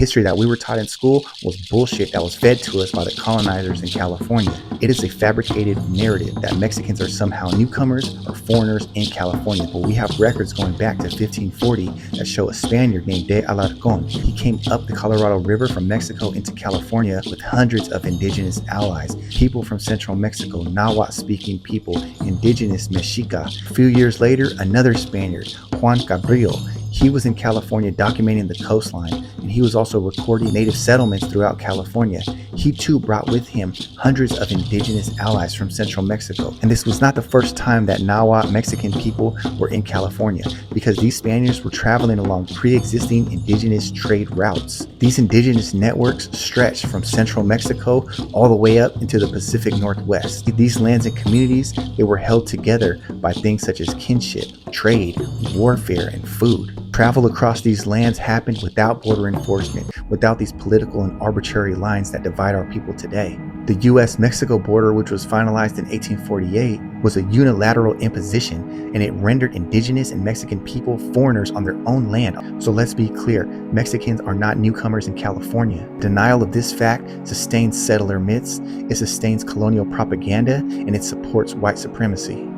history that we were taught in school was bullshit that was fed to us by the colonizers in California. It is a fabricated narrative that Mexicans are somehow newcomers or foreigners in California, but we have records going back to 1540 that show a Spaniard named De Alarcón. He came up the Colorado River from Mexico into California with hundreds of indigenous allies, people from central Mexico, Nahuatl-speaking people, indigenous Mexica. A few years later, another Spaniard, Juan Cabrillo, he was in California documenting the coastline, and he was also recording native settlements throughout California. He too brought with him hundreds of indigenous allies from central Mexico. And this was not the first time that Nahuatl Mexican people were in California, because these Spaniards were traveling along pre-existing indigenous trade routes. These indigenous networks stretched from central Mexico all the way up into the Pacific Northwest. These lands and communities, they were held together by things such as kinship, trade, warfare, and food. Travel across these lands happened without border enforcement, without these political and arbitrary lines that divide our people today. The US-Mexico border, which was finalized in 1848, was a unilateral imposition, and it rendered indigenous and Mexican people foreigners on their own land. So let's be clear, Mexicans are not newcomers in California. Denial of this fact sustains settler myths, it sustains colonial propaganda, and it supports white supremacy.